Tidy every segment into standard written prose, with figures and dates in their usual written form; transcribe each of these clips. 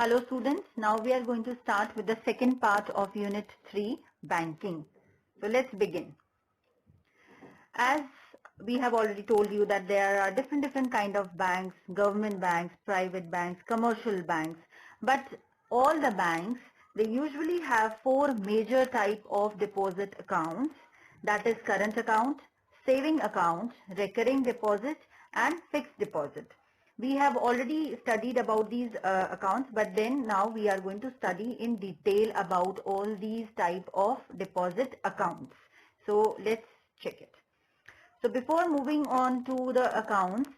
Hello students, now we are going to start with the second part of Unit 3, Banking. So let's begin. As we have already told you that there are different kind of banks, government banks, private banks, commercial banks, but all the banks, they usually have four major type of deposit accounts, that is current account, saving account, recurring deposit and fixed deposit. We have already studied about these accounts, but then now we are going to study in detail about all these type of deposit accounts. So let's check it. So before moving on to the accounts,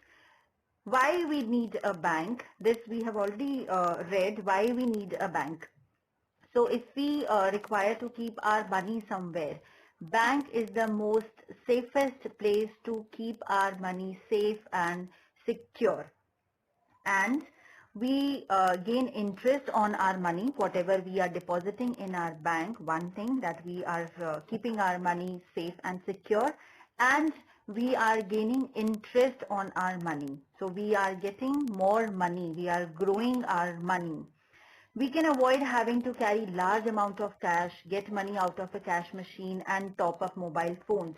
why we need a bank? This we have already read, why we need a bank. So if we require to keep our money somewhere, bank is the most safest place to keep our money safe and secure. And we gain interest on our money, whatever we are depositing in our bank. One thing that we are keeping our money safe and secure, and we are gaining interest on our money. So we are getting more money, we are growing our money. We can avoid having to carry large amount of cash, get money out of a cash machine and top up mobile phones.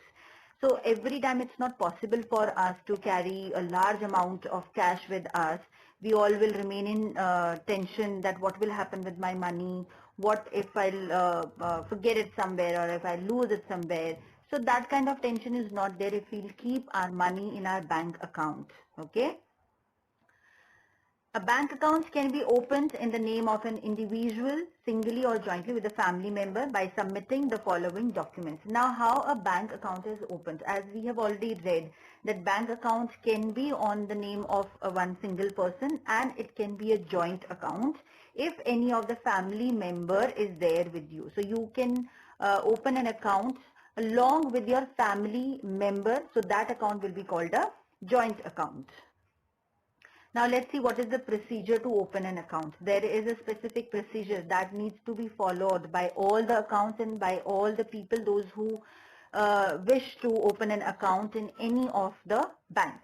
So every time it's not possible for us to carry a large amount of cash with us. We all will remain in tension that what will happen with my money, what if I'll forget it somewhere or if I lose it somewhere. So that kind of tension is not there if we'll keep our money in our bank account. Okay. A bank account can be opened in the name of an individual, singly or jointly with a family member by submitting the following documents. Now, how a bank account is opened? As we have already read, that bank account can be on the name of one single person and it can be a joint account if any of the family member is there with you. So you can open an account along with your family member. So that account will be called a joint account. Now let's see what is the procedure to open an account. There is a specific procedure that needs to be followed by all the accounts and by all the people, those who wish to open an account in any of the bank.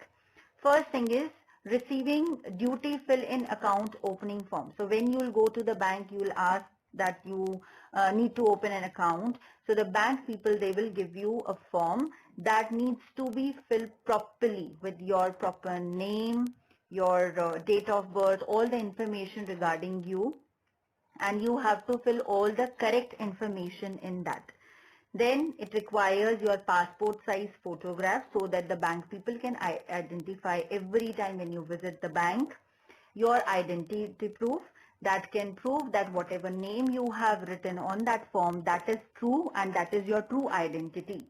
First thing is receiving duty fill in account opening form. So when you will go to the bank, you will ask that you need to open an account. So the bank people, they will give you a form that needs to be filled properly with your proper name, your date of birth, all the information regarding you, and you have to fill all the correct information in that. Then it requires your passport size photograph so that the bank people can identify every time when you visit the bank. Your identity proof that can prove that whatever name you have written on that form, that is true and that is your true identity.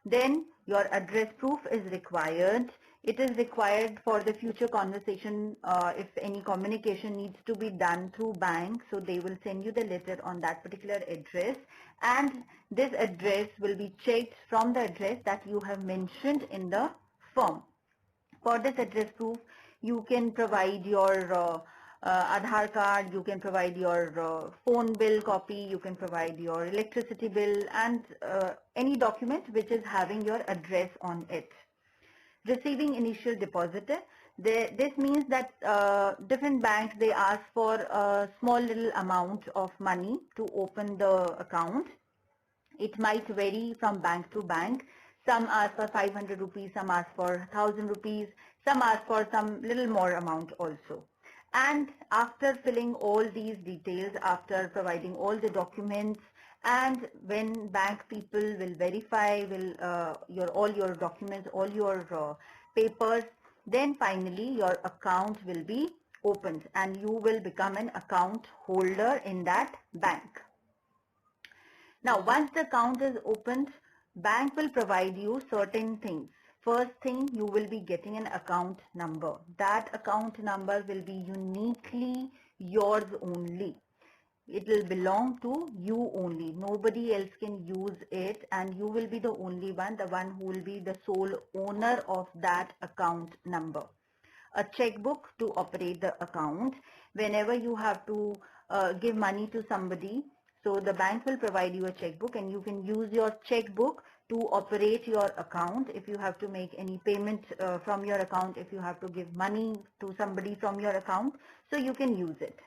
Then your address proof is required. It is required for the future conversation if any communication needs to be done through bank. So they will send you the letter on that particular address, and this address will be checked from the address that you have mentioned in the form. For this address proof, you can provide your Aadhaar card, you can provide your phone bill copy, you can provide your electricity bill and any document which is having your address on it. Receiving initial deposit. This means that different banks, they ask for a small little amount of money to open the account. It might vary from bank to bank. Some ask for 500 rupees, some ask for 1000 rupees, some ask for some little more amount also. And after filling all these details, after providing all the documents, and when bank people will verify all your documents, all your papers, then finally your account will be opened and you will become an account holder in that bank. Now, once the account is opened, bank will provide you certain things. First thing, you will be getting an account number. That account number will be uniquely yours only. It will belong to you only. Nobody else can use it, and you will be the only one, the one who will be the sole owner of that account number. A checkbook to operate the account. Whenever you have to give money to somebody, so the bank will provide you a checkbook and you can use your checkbook to operate your account. If you have to make any payment from your account, if you have to give money to somebody from your account, so you can use it.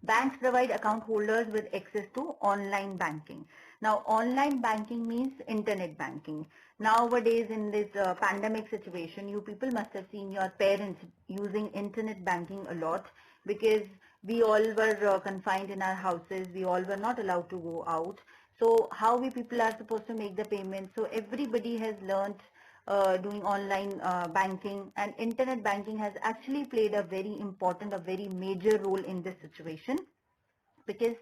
Banks provide account holders with access to online banking. Now, online banking means internet banking. Nowadays, in this pandemic situation, you people must have seen your parents using internet banking a lot, because we all were confined in our houses. We all were not allowed to go out. So how we people are supposed to make the payments? So everybody has learnt doing online banking, and internet banking has actually played a very important, a very major role in this situation, because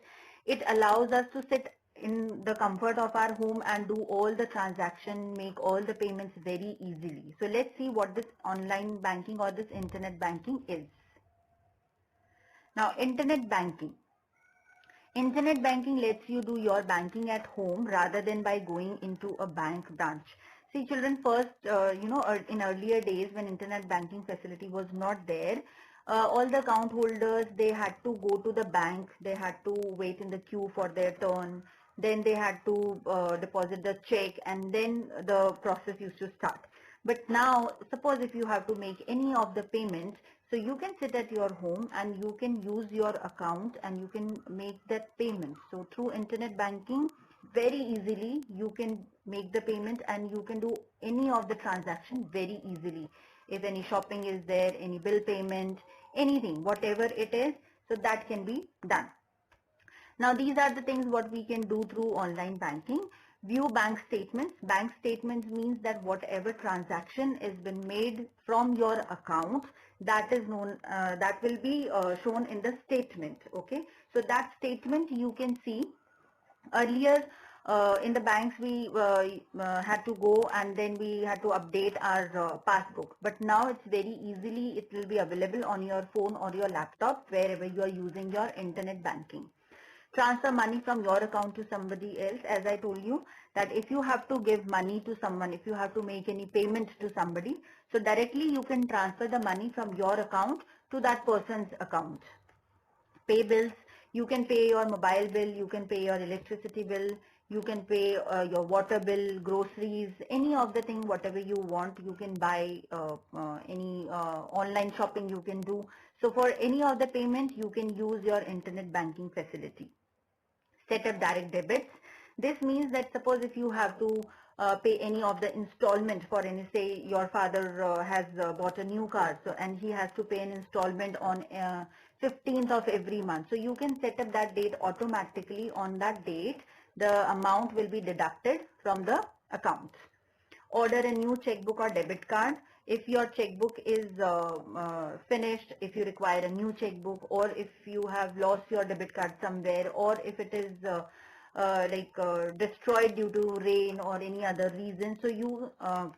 it allows us to sit in the comfort of our home and do all the transaction, make all the payments very easily. So let's see what this online banking or this internet banking is. Now, internet banking. Internet banking lets you do your banking at home rather than by going into a bank branch. See, children, first, in earlier days when internet banking facility was not there, all the account holders, they had to go to the bank, they had to wait in the queue for their turn, then they had to deposit the check, and then the process used to start. But now, suppose if you have to make any of the payments, so you can sit at your home and you can use your account and you can make that payment. So through internet banking, very easily you can make the payment and you can do any of the transaction very easily. If any shopping is there, any bill payment, anything, whatever it is, so that can be done. Now, these are the things what we can do through online banking. View bank statements. Bank statements means that whatever transaction has been made from your account, that is known, that will be shown in the statement. Okay, so that statement you can see. Earlier, in the banks, we had to go and then we had to update our passbook. But now it's very easily, it will be available on your phone or your laptop wherever you are using your internet banking. Transfer money from your account to somebody else. As I told you, that if you have to give money to someone, if you have to make any payment to somebody, so directly you can transfer the money from your account to that person's account. Pay bills. You can pay your mobile bill, you can pay your electricity bill, you can pay your water bill, groceries, any of the thing, whatever you want. You can buy any online shopping you can do. So for any of the payment, you can use your internet banking facility. Set up direct debits. This means that suppose if you have to pay any of the installment for any, say your father has bought a new car, so and he has to pay an installment on 15th of every month. So you can set up that date automatically. On that date, the amount will be deducted from the account. Order a new checkbook or debit card. If your checkbook is finished, if you require a new checkbook, or if you have lost your debit card somewhere, or if it is destroyed due to rain or any other reason, so you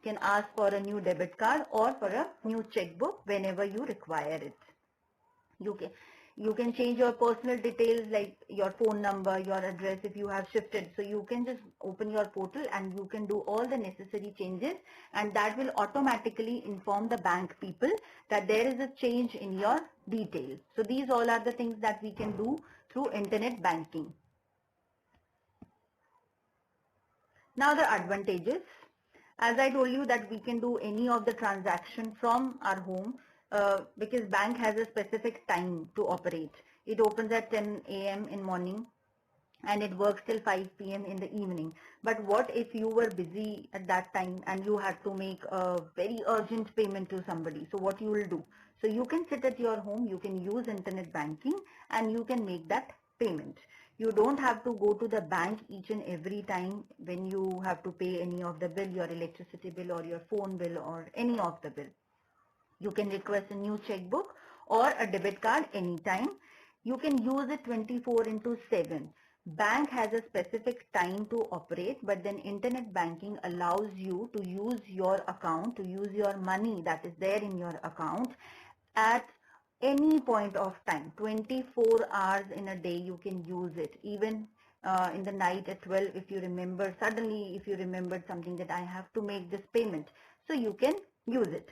can ask for a new debit card or for a new checkbook whenever you require it. You can change your personal details like your phone number, your address if you have shifted. So you can just open your portal and you can do all the necessary changes, and that will automatically inform the bank people that there is a change in your details. So these all are the things that we can do through internet banking. Now the advantages. As I told you that we can do any of the transaction from our home, because bank has a specific time to operate. It opens at 10 a.m. in morning and it works till 5 p.m. in the evening. But what if you were busy at that time and you had to make a very urgent payment to somebody? So what you will do? So you can sit at your home, you can use internet banking and you can make that payment. You don't have to go to the bank each and every time when you have to pay any of the bill, your electricity bill or your phone bill or any of the bill. You can request a new checkbook or a debit card anytime. You can use it 24/7. Bank has a specific time to operate, but then internet banking allows you to use your account, to use your money that is there in your account at any point of time. 24 hours in a day you can use it. Even in the night at 12, if you remember, suddenly if you remembered something that I have to make this payment, so you can use it.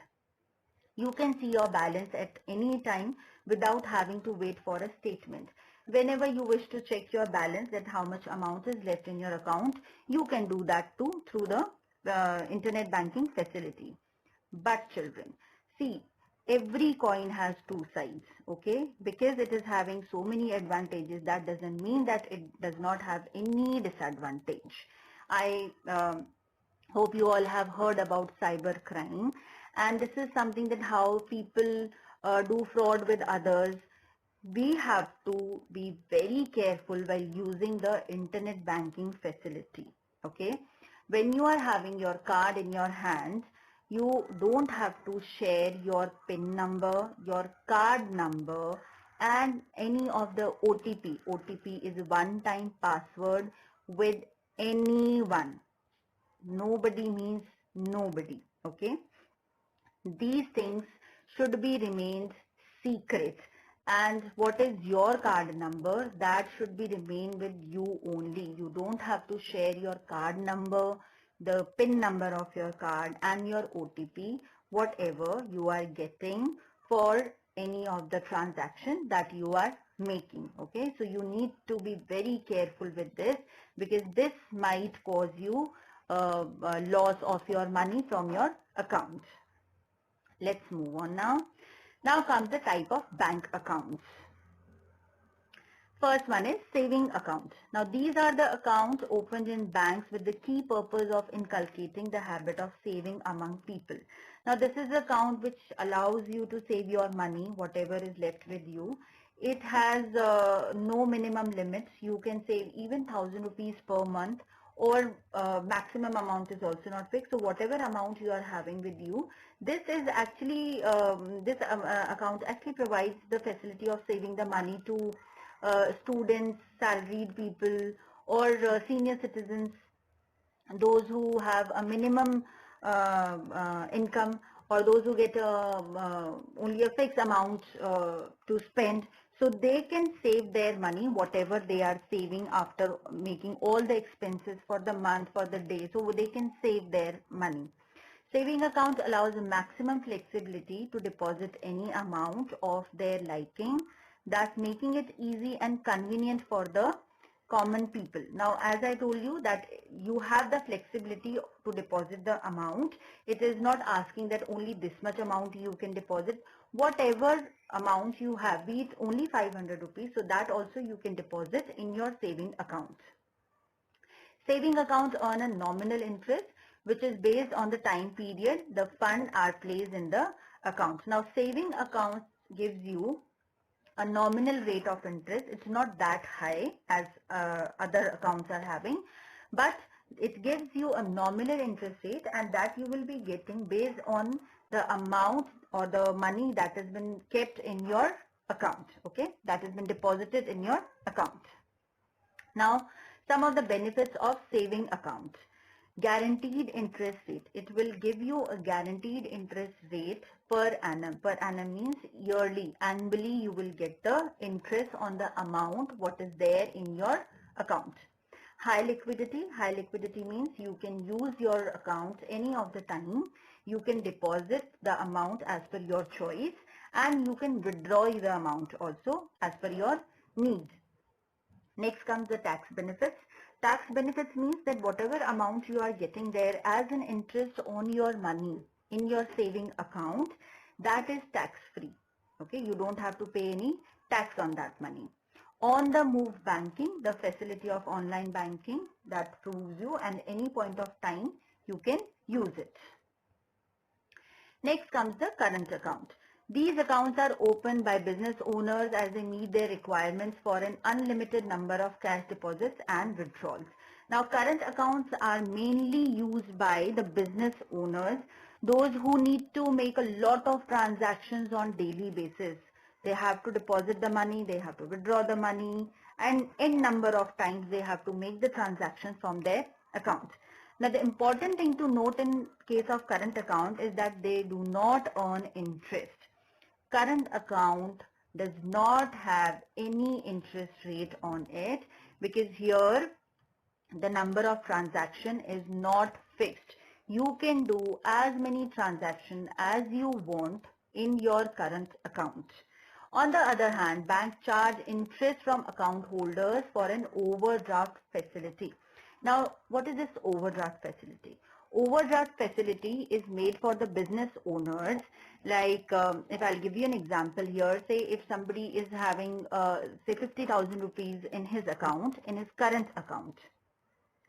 You can see your balance at any time without having to wait for a statement. Whenever you wish to check your balance, that how much amount is left in your account, you can do that too through the internet banking facility. But children, see, every coin has two sides, okay? Because it is having so many advantages, that doesn't mean that it does not have any disadvantage. I hope you all have heard about cyber crime, and this is something that how people do fraud with others. We have to be very careful while using the internet banking facility, okay? When you are having your card in your hands, you don't have to share your PIN number, your card number, and any of the OTP. OTP is one-time password with anyone. Nobody means nobody, okay? These things should be remained secret, and what is your card number, that should be remain with you only. You don't have to share your card number, the PIN number of your card, and your OTP, whatever you are getting for any of the transaction that you are making, okay? So you need to be very careful with this, because this might cause you loss of your money from your account. Let's move on now. Now comes the type of bank accounts. First one is saving account. Now these are the accounts opened in banks with the key purpose of inculcating the habit of saving among people. Now this is the account which allows you to save your money, whatever is left with you. It has no minimum limits. You can save even 1,000 rupees per month, or maximum amount is also not fixed. So whatever amount you are having with you, this is actually, account actually provides the facility of saving the money to students, salaried people, or senior citizens, those who have a minimum income, or those who get only a fixed amount to spend. So they can save their money, whatever they are saving after making all the expenses for the month, for the day. So they can save their money. Saving account allows a maximum flexibility to deposit any amount of their liking, thus making it easy and convenient for the common people. Now, as I told you that you have the flexibility to deposit the amount. It is not asking that only this much amount you can deposit. Whatever amount you have, be it only 500 rupees, so that also you can deposit in your saving account. Saving accounts earn a nominal interest, which is based on the time period the fund are placed in the account. Now, saving account gives you a nominal rate of interest. It's not that high as other accounts are having, but it gives you a nominal interest rate, and that you will be getting based on the amount or the money that has been kept in your account, okay, that has been deposited in your account. Now, some of the benefits of saving account. Guaranteed interest rate. It will give you a guaranteed interest rate per annum. Per annum means yearly. Annually, you will get the interest on the amount what is there in your account. High liquidity. High liquidity means you can use your account any of the time. You can deposit the amount as per your choice, and you can withdraw the amount also as per your need. Next comes the tax benefits. Tax benefits means that whatever amount you are getting there as an interest on your money in your saving account, that is tax free. Okay, you don't have to pay any tax on that money. On the move banking, the facility of online banking that proves you, and any point of time you can use it. Next comes the current account. These accounts are opened by business owners as they meet their requirements for an unlimited number of cash deposits and withdrawals. Now, current accounts are mainly used by the business owners, those who need to make a lot of transactions on daily basis. They have to deposit the money, they have to withdraw the money, and in number of times they have to make the transactions from their account. Now, the important thing to note in case of current account is that they do not earn interest. Current account does not have any interest rate on it, because here the number of transaction is not fixed. You can do as many transactions as you want in your current account. On the other hand, banks charge interest from account holders for an overdraft facility. Now, what is this overdraft facility? overdraft facility is made for the business owners. Like if I'll give you an example here, say if somebody is having say 50,000 rupees in his account, in his current account,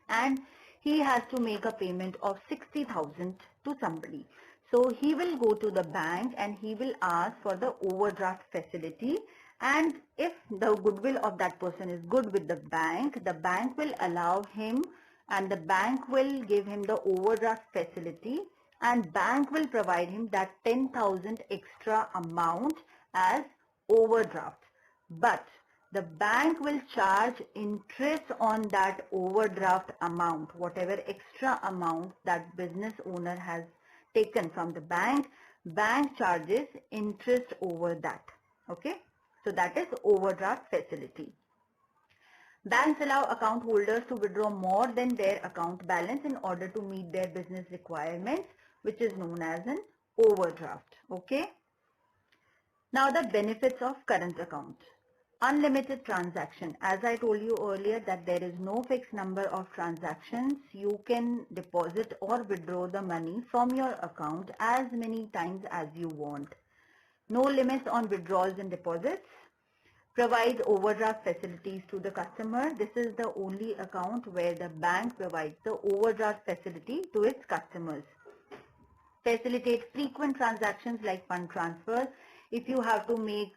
and he has to make a payment of 60,000 to somebody. So he will go to the bank and he will ask for the overdraft facility, and if the goodwill of that person is good with the bank will allow him, and the bank will give him the overdraft facility, and bank will provide him that 10,000 extra amount as overdraft. But the bank will charge interest on that overdraft amount, whatever extra amount that business owner has taken from the bank charges interest over that. Okay, so that is overdraft facility. Banks allow account holders to withdraw more than their account balance in order to meet their business requirements, which is known as an overdraft. Okay. Now the benefits of current account. Unlimited transaction. As I told you earlier that there is no fixed number of transactions. You can deposit or withdraw the money from your account as many times as you want. No limits on withdrawals and deposits. Provides overdraft facilities to the customer. This is the only account where the bank provides the overdraft facility to its customers. Facilitate frequent transactions like fund transfer. If you have to make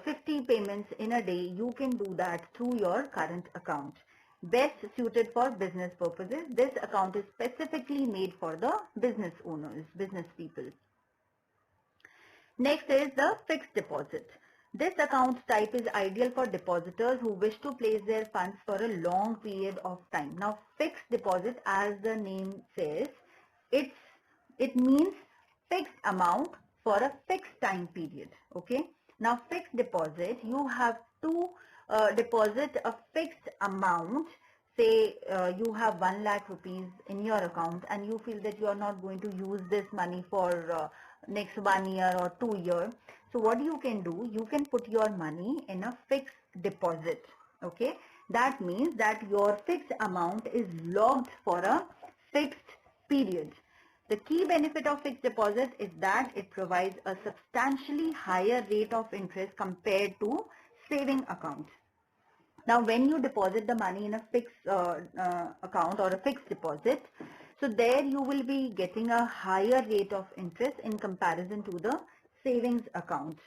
50 payments in a day, you can do that through your current account. Best suited for business purposes. This account is specifically made for the business owners, business people. Next is the fixed deposit. This account type is ideal for depositors who wish to place their funds for a long period of time. Now, fixed deposit, as the name says, it means fixed amount for a fixed time period. Okay. Now, fixed deposit, you have to deposit a fixed amount. Say you have 1 lakh rupees in your account and you feel that you are not going to use this money for next 1 year or 2 years. So what you can do, you can put your money in a fixed deposit. Okay. That means that your fixed amount is locked for a fixed period. The key benefit of fixed deposit is that it provides a substantially higher rate of interest compared to saving account. Now, when you deposit the money in a fixed account or a fixed deposit, so there you will be getting a higher rate of interest in comparison to the savings account.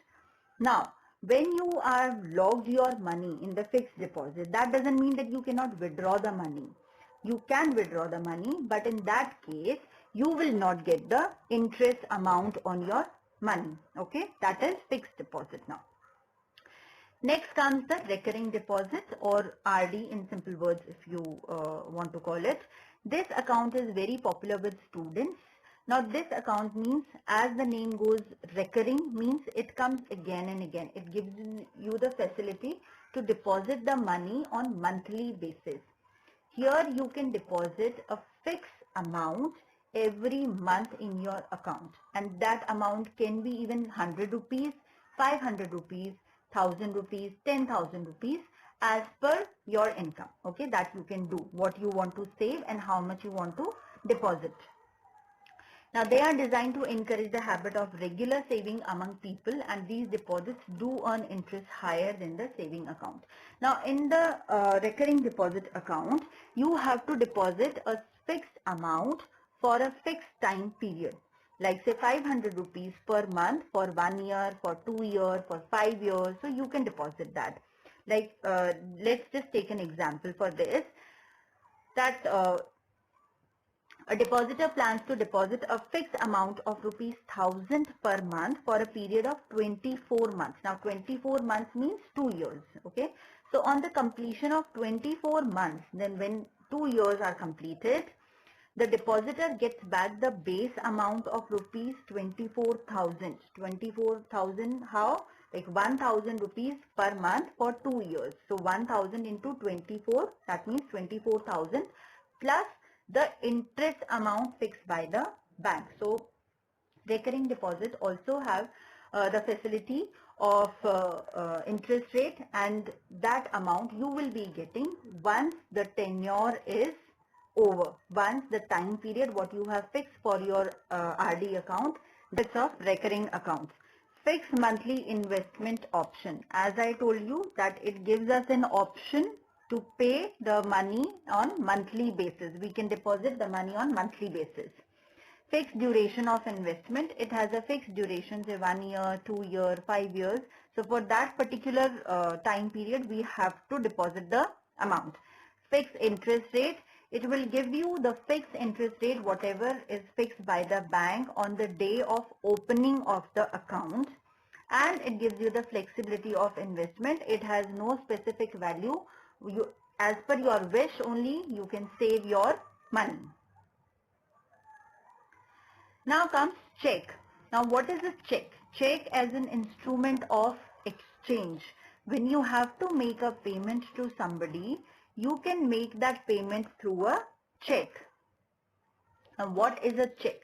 Now, when you are logged your money in the fixed deposit, that doesn't mean that you cannot withdraw the money. You can withdraw the money, but in that case, you will not get the interest amount on your money. Okay, that is fixed deposit now. Next comes the recurring deposit, or RD in simple words if you want to call it. This account is very popular with students. Now this account means, as the name goes, recurring means it comes again and again. It gives you the facility to deposit the money on monthly basis. Here you can deposit a fixed amount every month in your account, and that amount can be even 100 rupees, 500 rupees, 1000 rupees, 10,000 rupees as per your income. Okay, that you can do what you want to save and how much you want to deposit. Now they are designed to encourage the habit of regular saving among people, and these deposits do earn interest higher than the saving account. Now in the recurring deposit account, you have to deposit a fixed amount for a fixed time period. Like say 500 rupees per month for 1 year, for 2 years, for 5 years. So you can deposit that. Like let's just take an example for this. That a depositor plans to deposit a fixed amount of rupees 1000 per month for a period of 24 months. Now 24 months means 2 years. Okay. So on the completion of 24 months, then when 2 years are completed, the depositor gets back the base amount of rupees 24,000. 24,000 how? Like 1,000 rupees per month for 2 years. So 1,000 into 24, that means 24,000 plus the interest amount fixed by the bank. So recurring deposit also have the facility of interest rate, and that amount you will be getting once the tenure is over once the time period what you have fixed for your RD account, that's of recurring accounts. Fixed monthly investment option. As I told you that it gives us an option to pay the money on monthly basis. We can deposit the money on monthly basis. Fixed duration of investment. It has a fixed duration, say 1 year, 2 year, 5 years. So for that particular time period, we have to deposit the amount. Fixed interest rate. It will give you the fixed interest rate, whatever is fixed by the bank on the day of opening of the account. And it gives you the flexibility of investment. It has no specific value. As per your wish only, you can save your money. Now comes check. Now what is a check? Check as an instrument of exchange. When you have to make a payment to somebody, you can make that payment through a check. Now what is a check?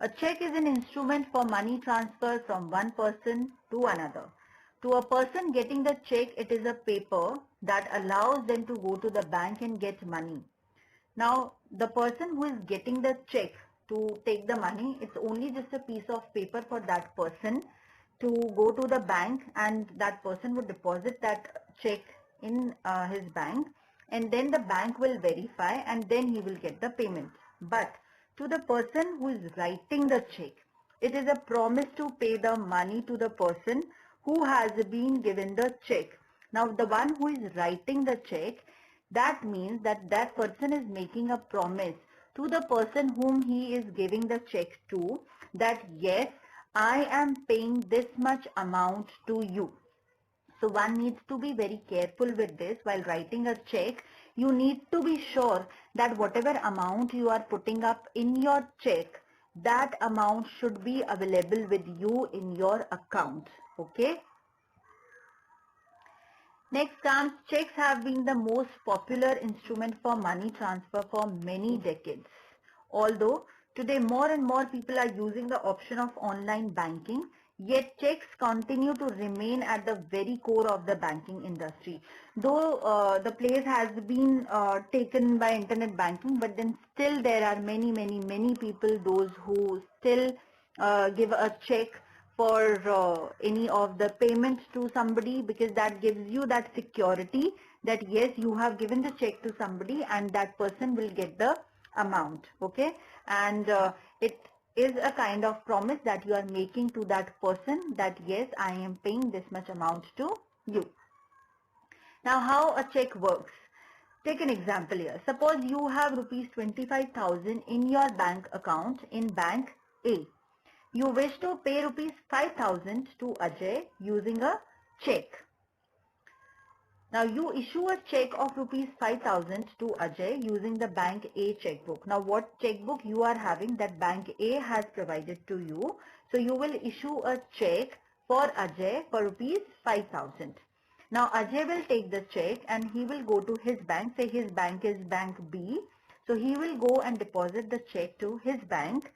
A check is an instrument for money transfer from one person to another. To a person getting the check, it is a paper that allows them to go to the bank and get money. Now, the person who is getting the check to take the money, it's only just a piece of paper for that person to go to the bank, and that person would deposit that check in his bank, and then the bank will verify and then he will get the payment. But to the person who is writing the check, it is a promise to pay the money to the person who has been given the check. Now, the one who is writing the check, that means that that person is making a promise to the person whom he is giving the check to that yes, I am paying this much amount to you. So one needs to be very careful with this while writing a check. You need to be sure that whatever amount you are putting up in your check, that amount should be available with you in your account. Okay. Next comes, checks have been the most popular instrument for money transfer for many decades. Although today more and more people are using the option of online banking, yet checks continue to remain at the very core of the banking industry. Though the place has been taken by internet banking, but then still there are many people, those who still give a check for any of the payments to somebody, because that gives you that security that yes, you have given the check to somebody and that person will get the amount. Okay, and it is a kind of promise that you are making to that person that yes, I am paying this much amount to you. Now, how a check works. Take an example here. Suppose you have rupees 25,000 in your bank account in bank A. You wish to pay rupees 5,000 to Ajay using a check. Now you issue a check of rupees 5,000 to Ajay using the bank A checkbook. Now what checkbook you are having, that bank A has provided to you. So you will issue a check for Ajay for rupees 5,000. Now Ajay will take the check and he will go to his bank. Say his bank is bank B. So he will go and deposit the check to his bank.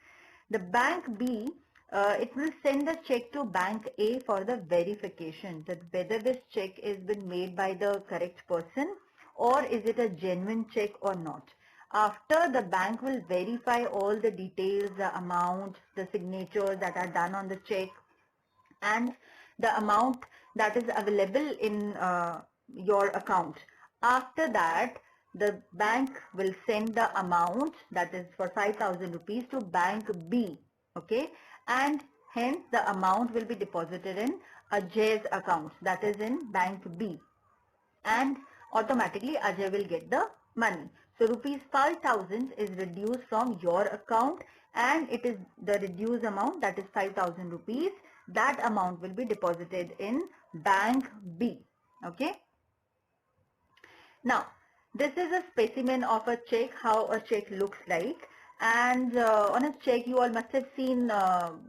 The bank B, it will send the check to bank A for the verification that whether this check is been made by the correct person or is it a genuine check or not. After, the bank will verify all the details, the amount, the signatures that are done on the check and the amount that is available in your account. After that, the bank will send the amount that is for 5,000 rupees to bank B. Okay, and hence the amount will be deposited in Ajay's account, that is in bank B, and automatically Ajay will get the money. So rupees 5,000 is reduced from your account and it is the reduced amount, that is 5,000 rupees. That amount will be deposited in bank B. Okay. Now, this is a specimen of a check, how a check looks like. And on a check, you all must have seen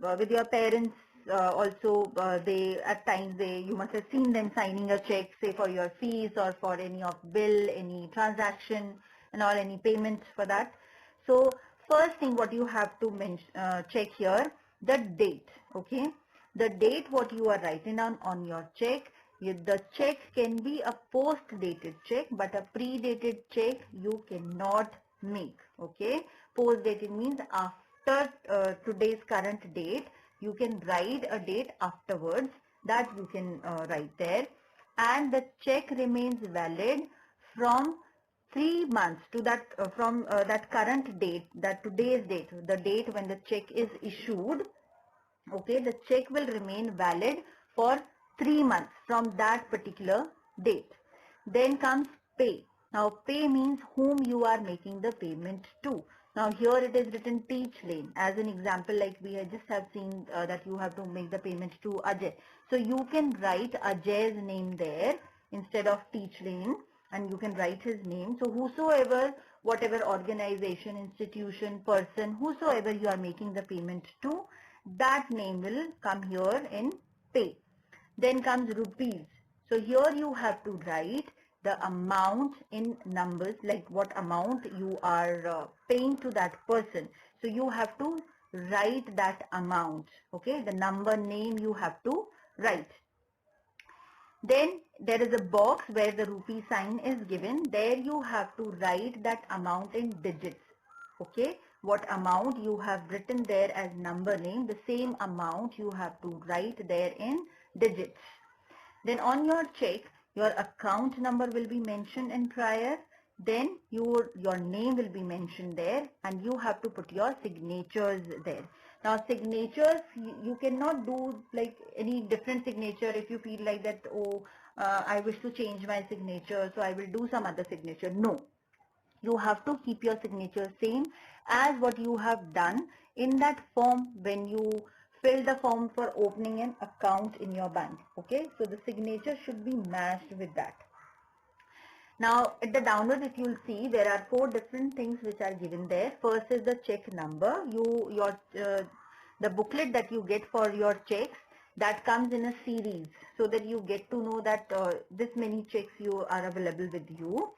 with your parents also, they at times you must have seen them signing a check, say for your fees or for any of bill, any transaction and all, any payments for that. So first thing what you have to check here, the date. Okay, the date what you are writing down on your check. The check can be a post-dated check, but a pre-dated check you cannot make. Okay, post dated means after today's current date. You can write a date afterwards, that you can write there. And the check remains valid from 3 months to that from that current date, that today's date, the date when the check is issued. Okay, the check will remain valid for 3 months from that particular date. Then comes pay. Now pay means whom you are making the payment to. Now here it is written Teach Lane as an example, like we had just have seen that you have to make the payment to Ajay. So you can write Ajay's name there instead of Teach Lane, and you can write his name. So whosoever, whatever organization, institution, person, whosoever you are making the payment to, that name will come here in pay. Then comes rupees. So here you have to write the amount in numbers, like what amount you are paying to that person. So you have to write that amount. Okay, the number name you have to write. Then there is a box where the rupee sign is given. There you have to write that amount in digits. Okay, what amount you have written there as number name, the same amount you have to write there in digits. Then on your check, your account number will be mentioned in prior. Then your name will be mentioned there, and you have to put your signatures there. Now signatures, you cannot do like any different signature if you feel like that, oh, I wish to change my signature, so I will do some other signature. No. You have to keep your signature same as what you have done in that form when you fill the form for opening an account in your bank. Okay, so the signature should be matched with that. Now at the download, if you'll see, there are 4 different things which are given there. First is the check number. The booklet that you get for your checks, that comes in a series, so that you get to know that this many checks you are available with you.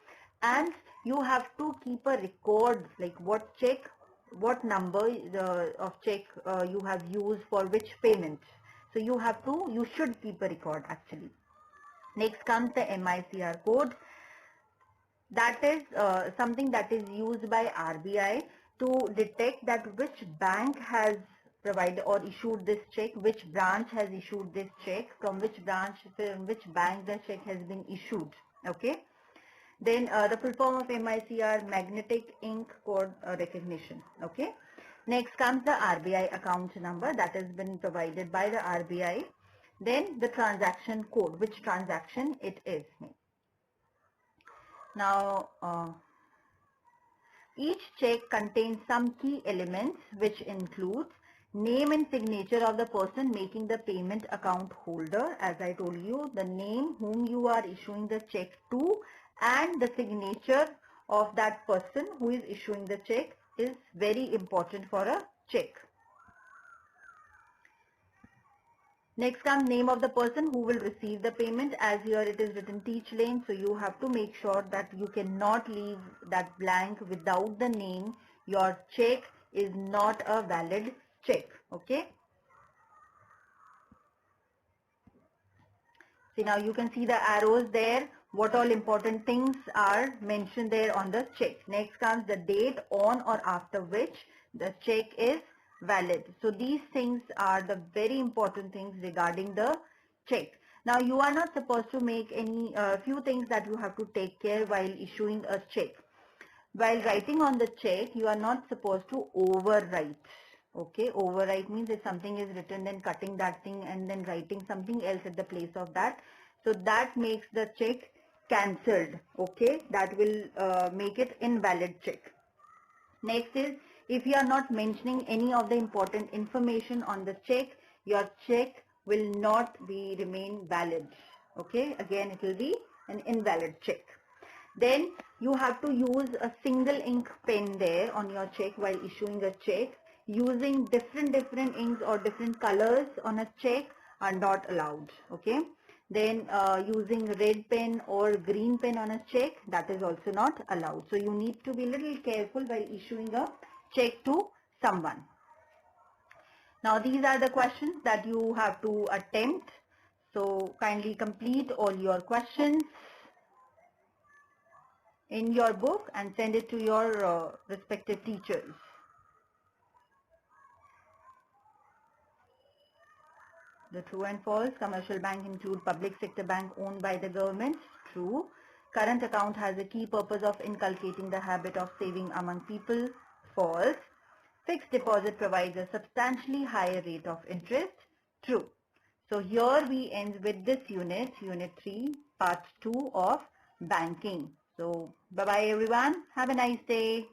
And you have to keep a record, like what check, what number of check you have used for which payment. So you should keep a record actually. Next comes the MICR code. That is something that is used by RBI to detect that which bank has provided or issued this check, which branch has issued this check, from which branch, from which bank the check has been issued. Okay. Then the full form of MICR, magnetic ink code recognition. Okay. Next comes the RBI account number that has been provided by the RBI. Then the transaction code, which transaction it is. Now, each check contains some key elements which includes name and signature of the person making the payment account holder. As I told you, the name whom you are issuing the check to and the signature of that person who is issuing the check is very important for a check. Next comes name of the person who will receive the payment. As here it is written Teach Lane, so you have to make sure that you cannot leave that blank without the name. Your check is not a valid check. Okay. See, now you can see the arrows there. What all important things are mentioned there on the check. Next comes the date on or after which the check is valid. So these things are the very important things regarding the check. Now you are not supposed to make any few things that you have to take care while issuing a check. While writing on the check, you are not supposed to overwrite. Okay, overwrite means if something is written, then cutting that thing and then writing something else at the place of that. So that makes the check cancelled. Okay, that will make it invalid check. Next is, if you are not mentioning any of the important information on the check, your check will not remain valid. Okay, again it will be an invalid check. Then you have to use a single ink pen there on your check while issuing a check. Using different inks or different colors on a check are not allowed. Okay. Then using red pen or green pen on a check, that is also not allowed. So you need to be a little careful while issuing a check to someone. Now these are the questions that you have to attempt. So kindly complete all your questions. in your book and send it to your respective teachers. The true and false. Commercial bank include public sector bank owned by the government. True. Current account has a key purpose of inculcating the habit of saving among people. False. Fixed deposit provides a substantially higher rate of interest. True. So here we end with this unit, unit 3, part 2 of banking. So bye bye everyone. Have a nice day.